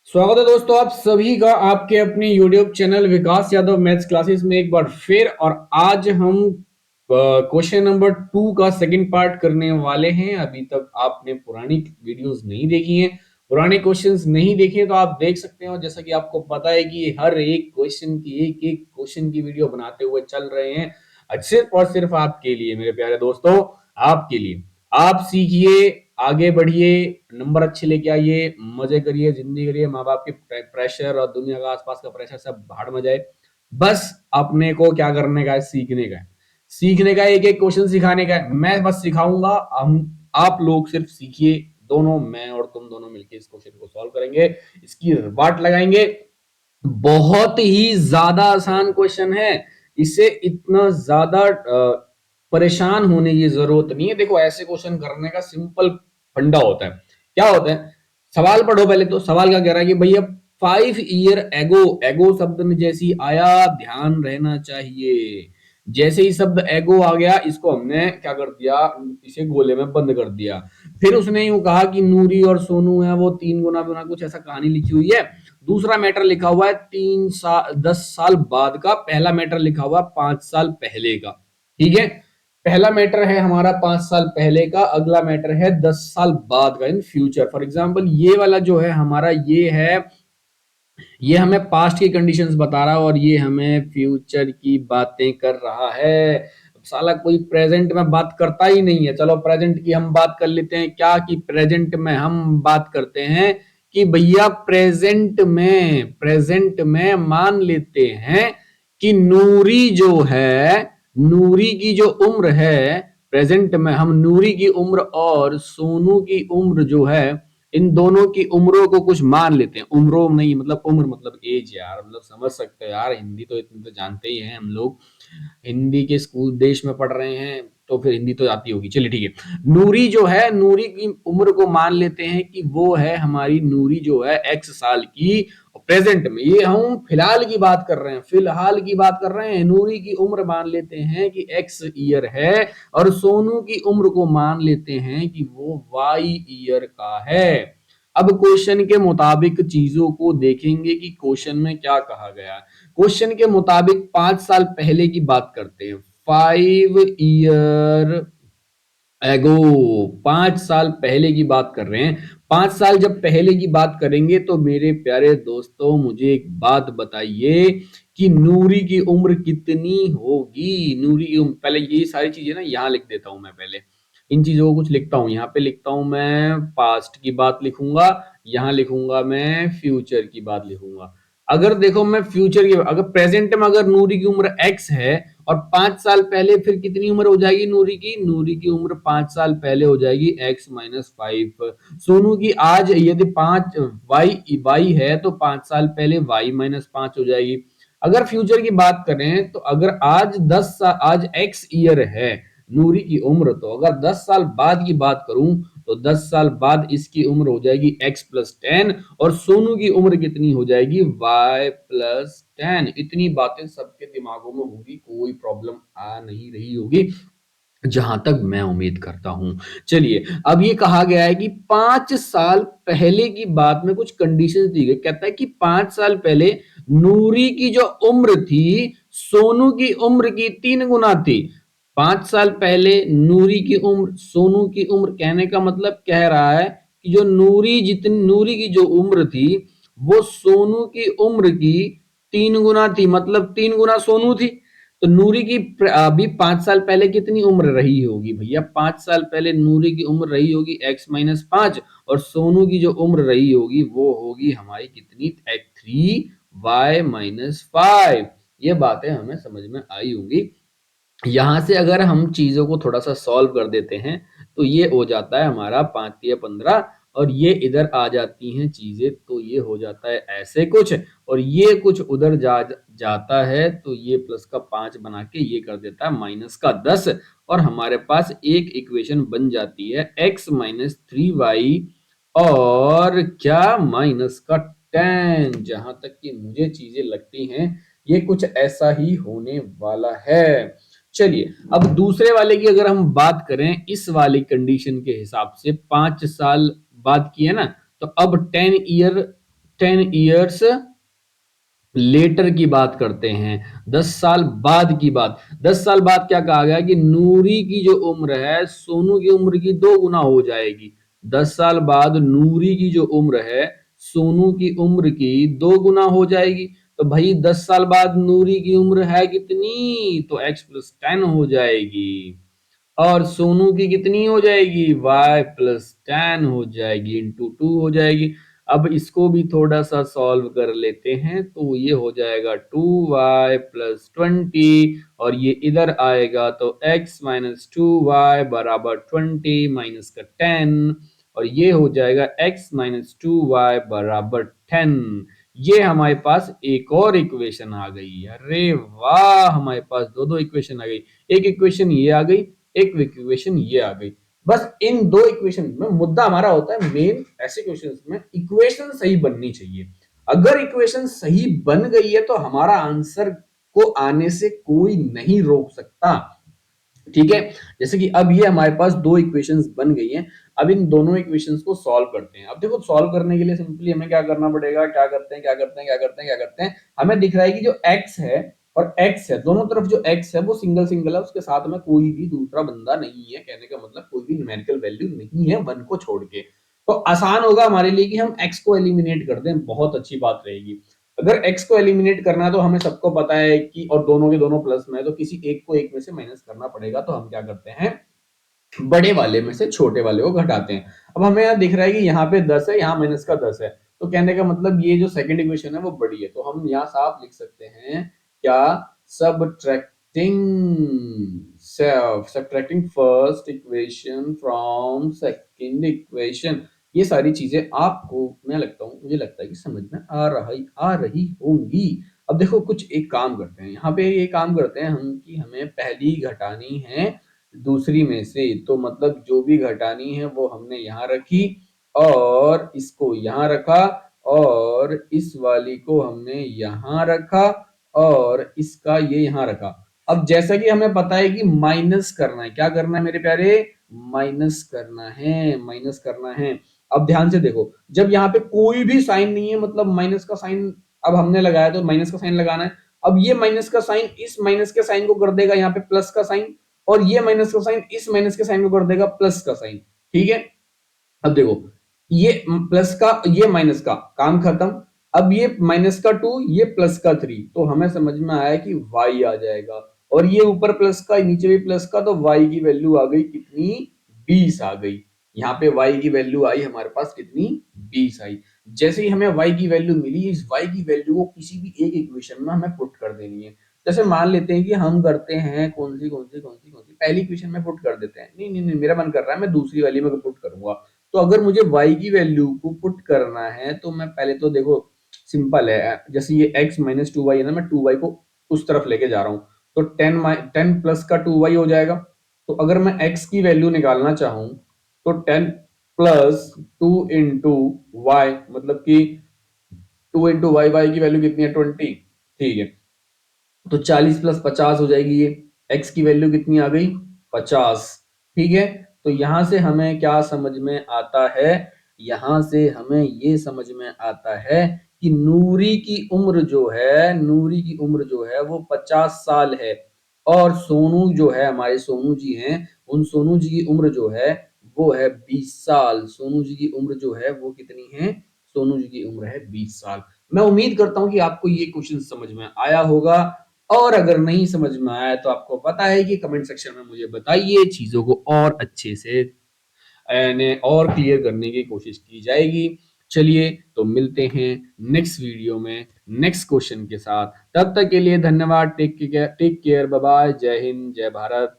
स्वागत है दोस्तों आप सभी का आपके अपने YouTube चैनल विकास यादव मैथ्स क्लासेस में एक बार फिर। और आज हम क्वेश्चन नंबर 2 का सेकंड पार्ट करने वाले हैं। अभी तक आपने पुरानी वीडियोस नहीं देखी हैं, पुराने क्वेश्चंस नहीं देखे तो आप देख सकते हो। जैसा कि आपको पता है कि हर एक क्वेश्चन की एक एक क्वेश्चन की वीडियो बनाते हुए चल रहे हैं, सिर्फ और सिर्फ आपके लिए मेरे प्यारे दोस्तों, आपके लिए। आप सीखिए, आगे बढ़िए, नंबर अच्छे लेके आइए, मजे करिए, जिंदगी करिए, माँ बाप के प्रेशर और दुनिया का आसपास का प्रेशर सब भाड़ में जाए। बस अपने को क्या करने का है, सीखने का है, सीखने का एक एक क्वेश्चन सिखाने का है। मैं बस सिखाऊंगा, हम आप लोग सिर्फ सीखिए। दोनों, मैं और तुम दोनों मिलकर इस क्वेश्चन को सॉल्व करेंगे, इसकी वाट लगाएंगे। बहुत ही ज्यादा आसान क्वेश्चन है, इसे इतना ज्यादा परेशान होने की जरूरत नहीं है। देखो, ऐसे क्वेश्चन करने का सिंपल फंडा होता है। क्या होता है, सवाल पढ़ो पहले। तो सवाल क्या कह रहा है कि भैया 5 ईयर एगो, एगो शब्द में जैसे ही आया ध्यान रहना चाहिए। जैसे ही शब्द एगो आ गया, इसको हमने क्या कर दिया, इसे गोले में बंद कर दिया। फिर उसने यूं कहा कि नूरी और सोनू है वो 3 गुना गुना, कुछ ऐसा कहानी लिखी हुई है। दूसरा मैटर लिखा हुआ है 10 साल बाद का। पहला मैटर लिखा हुआ 5 साल पहले का। ठीक है, पहला मैटर है हमारा 5 साल पहले का, अगला मैटर है 10 साल बाद का, इन फ्यूचर। फॉर एग्जाम्पल ये वाला जो है हमारा, ये है, ये हमें पास्ट की कंडीशंस बता रहा है और ये हमें फ्यूचर की बातें कर रहा है। साला कोई प्रेजेंट में बात करता ही नहीं है। चलो प्रेजेंट की हम बात कर लेते हैं। क्या कि प्रेजेंट में हम बात करते हैं कि भैया प्रेजेंट में मान लेते हैं कि नूरी जो है, नूरी की जो उम्र है, प्रेजेंट में हम नूरी की उम्र और सोनू की उम्र जो है, इन दोनों की उम्रों को कुछ मान लेते हैं। उम्रों नहीं, मतलब उम्र मतलब एज यार, मतलब समझ सकते हो यार, हिंदी तो इतनी तो जानते ही हैं हम लोग, हिंदी के स्कूल देश में पढ़ रहे हैं तो फिर हिंदी तो आती होगी। चलिए ठीक है, नूरी जो है, नूरी की उम्र को मान लेते हैं कि वो है हमारी नूरी जो है X साल की। प्रेजेंट में, ये हम फिलहाल की बात कर रहे हैं, फिलहाल की बात कर रहे हैं। नूरी की उम्र मान लेते हैं कि X ईयर है और सोनू की उम्र को मान लेते हैं कि वो Y ईयर का है। अब क्वेश्चन के मुताबिक चीजों को देखेंगे कि क्वेश्चन में क्या कहा गया है। क्वेश्चन के मुताबिक 5 साल पहले की बात करते हैं। 5 ईयर एगो, 5 साल पहले की बात कर रहे हैं। 5 साल जब पहले की बात करेंगे तो मेरे प्यारे दोस्तों मुझे एक बात बताइए कि नूरी की उम्र कितनी होगी। नूरी की उम्र, पहले ये सारी चीजें ना यहाँ लिख देता हूं मैं, पहले इन चीजों को कुछ लिखता हूँ। यहाँ पे लिखता हूँ मैं पास्ट की बात लिखूंगा, यहाँ लिखूंगा मैं फ्यूचर की बात लिखूंगा। अगर देखो मैं फ्यूचर की, अगर प्रेजेंट में अगर नूरी की उम्र एक्स है और 5 साल पहले फिर कितनी उम्र हो जाएगी नूरी की, नूरी की उम्र 5 साल पहले हो जाएगी X-5। सोनू की आज यदि 5 वाई है तो 5 साल पहले Y-5 हो जाएगी। अगर फ्यूचर की बात करें तो अगर आज 10 साल, आज X ईयर है नूरी की उम्र, तो अगर 10 साल बाद की बात करूं तो 10 साल बाद इसकी उम्र हो जाएगी X+10 और सोनू की उम्र कितनी हो जाएगी Y+10। इतनी बातें सबके दिमागों में होगी, कोई प्रॉब्लम आ नहीं रही होगी, जहां तक मैं उम्मीद करता हूं। चलिए, अब ये कहा गया है कि 5 साल पहले की बात में कुछ कंडीशंस दी गई। कहता है कि 5 साल पहले नूरी की जो उम्र थी सोनू की उम्र की 3 गुना थी। 5 साल पहले नूरी की उम्र सोनू की उम्र, कहने का मतलब कह रहा है कि जो नूरी की जो उम्र थी वो सोनू की उम्र की 3 गुना थी, मतलब 3 गुना सोनू थी। तो नूरी की अभी 5 साल पहले कितनी उम्र रही होगी भैया, 5 साल पहले नूरी की उम्र रही होगी X-5 और सोनू की जो उम्र रही होगी वो होगी हमारी कितनी, 3Y-5। ये बातें हमें समझ में आई होंगी। यहां से अगर हम चीजों को थोड़ा सा सॉल्व कर देते हैं तो ये हो जाता है हमारा 5 या 15, और ये इधर आ जाती हैं चीजें तो ये हो जाता है ऐसे कुछ, और ये कुछ उधर जाता है तो ये +5 बना के ये कर देता है -10, और हमारे पास एक इक्वेशन बन जाती है X-3Y और क्या -10। जहां तक कि मुझे चीजें लगती हैं ये कुछ ऐसा ही होने वाला है। चलिए, अब दूसरे वाले की अगर हम बात करें, इस वाली कंडीशन के हिसाब से 5 साल बाद की है ना, तो अब 10 ईयर 10 years लेटर की बात करते हैं, 10 साल बाद की बात। 10 साल बाद क्या कहा गया कि नूरी की जो उम्र है सोनू की उम्र की 2 गुना हो जाएगी। 10 साल बाद नूरी की जो उम्र है सोनू की उम्र की 2 गुना हो जाएगी। तो भाई 10 साल बाद नूरी की उम्र है कितनी, तो x+10 हो जाएगी। और सोनू की कितनी हो जाएगी, y+10 हो जाएगी, इंटू 2 हो जाएगी। अब इसको भी थोड़ा सा सॉल्व कर लेते हैं, तो ये हो जाएगा 2y+20 और ये इधर आएगा तो x-2y बराबर 20 माइनस का 10 और ये हो जाएगा x-2y बराबर 10। ये हमारे पास एक और इक्वेशन आ गई। अरे वाह, हमारे पास दो दो इक्वेशन आ गई। एक इक्वेशन ये आ गई, एक इक्वेशन ये आ गई। बस इन दो इक्वेशन में मुद्दा हमारा होता है मेन, ऐसे क्वेश्चंस में इक्वेशन सही बननी चाहिए। अगर इक्वेशन सही बन गई है तो हमारा आंसर को आने से कोई नहीं रोक सकता। ठीक है, जैसे कि अब ये हमारे पास दो इक्वेशंस बन गई हैं। अब इन दोनों इक्वेशंस को सॉल्व करते हैं। अब देखो सॉल्व करने के लिए सिंपली हमें क्या करना पड़ेगा, क्या करते हैं क्या करते हैं क्या करते हैं क्या करते हैं, हमें दिख रहा है कि जो x है और x है, दोनों तरफ जो x है वो सिंगल सिंगल है, उसके साथ में कोई भी दूसरा बंदा नहीं है। कहने का मतलब कोई भी न्यूमेरिकल वैल्यू नहीं है 1 को छोड़ के। तो आसान होगा हमारे लिए कि हम x को एलिमिनेट कर दें, बहुत अच्छी बात रहेगी। अगर x को एलिमिनेट करना है तो हमें सबको पता है कि, और दोनों के दोनों प्लस में है, तो किसी एक को एक में से माइनस करना पड़ेगा। तो हम क्या करते हैं, बड़े वाले में से छोटे वाले को घटाते हैं। अब हमें यहाँ दिख रहा है कि यहाँ पे 10 है, यहाँ माइनस का 10 है, तो कहने का मतलब ये जो सेकंड इक्वेशन है वो बड़ी है। तो हम यहाँ साफ लिख सकते हैं क्या, subtracting subtracting first equation from second equation. ये सारी चीजें आपको मुझे लगता है कि समझ में आ रही होंगी। अब देखो कुछ एक काम करते हैं, यहाँ पे ये काम करते हैं हम कि हमें पहली घटानी है दूसरी में से। तो मतलब जो भी घटानी है वो हमने यहाँ रखी और इसको यहाँ रखा और इस वाली को हमने यहाँ रखा और इसका ये यहाँ रखा। अब जैसा कि हमें पता है कि माइनस करना है, क्या करना है मेरे प्यारे, माइनस करना है, माइनस करना है। अब ध्यान से देखो, जब यहाँ पे कोई भी साइन नहीं है, मतलब माइनस का साइन अब हमने लगाया तो माइनस का साइन लगाना है। अब ये माइनस का साइन इस माइनस के साइन को कर देगा यहाँ पे प्लस का साइन, और ये माइनस का साइन इस माइनस के साइन को कर देगा प्लस का साइन। ठीक है, अब देखो ये प्लस का ये माइनस का काम खत्म। अब ये माइनस का 2 ये प्लस का 3, तो हमें समझ में आया कि y आ जाएगा। और ये ऊपर प्लस का नीचे भी प्लस का, तो y की वैल्यू आ गई कितनी, 20 आ गई। यहाँ पे y की वैल्यू आई हमारे पास कितनी, 20 आई। जैसे ही हमें y की वैल्यू मिली, इस y की वैल्यू को किसी भी एक इक्वेशन में हमें पुट कर देनी है। जैसे मान लेते हैं कि हम करते हैं कौन सी पहली इक्वेशन में पुट कर देते हैं। नहीं नहीं नहीं, मेरा मन कर रहा है मैं दूसरी वाली में पुट करूंगा। तो अगर मुझे y की वैल्यू को पुट करना है तो मैं पहले तो देखो सिंपल है, जैसे ये x-2y है ना, मैं 2y को उस तरफ लेके जा रहा हूँ, तो 10 प्लस का 2y हो जाएगा। तो अगर मैं x की वैल्यू निकालना चाहूं तो 10 प्लस 2 इंटू वाई, मतलब कि 2 इंटू वाई, वाई की वैल्यू कितनी है, 20। ठीक है, तो 40 प्लस 50 हो जाएगी। ये x की वैल्यू कितनी आ गई, 50। ठीक है, तो यहां से हमें क्या समझ में आता है, यहां से हमें ये समझ में आता है कि नूरी की उम्र जो है, नूरी की उम्र जो है वो 50 साल है। और सोनू जो है, हमारे सोनू जी हैं, उन सोनू जी की उम्र जो है वो है 20 साल। सोनू जी की उम्र जो है वो कितनी है, सोनू जी की उम्र है 20 साल। मैं उम्मीद करता हूं कि आपको ये क्वेश्चन समझ में आया होगा। और अगर नहीं समझ में आया तो आपको पता है कि कमेंट सेक्शन में मुझे बताइए, चीजों को और अच्छे से यानी और क्लियर करने की कोशिश की जाएगी। चलिए तो मिलते हैं नेक्स्ट वीडियो में नेक्स्ट क्वेश्चन के साथ। तब तक के लिए धन्यवाद। टेक केयर, बाय बाय, जय हिंद, जय भारत।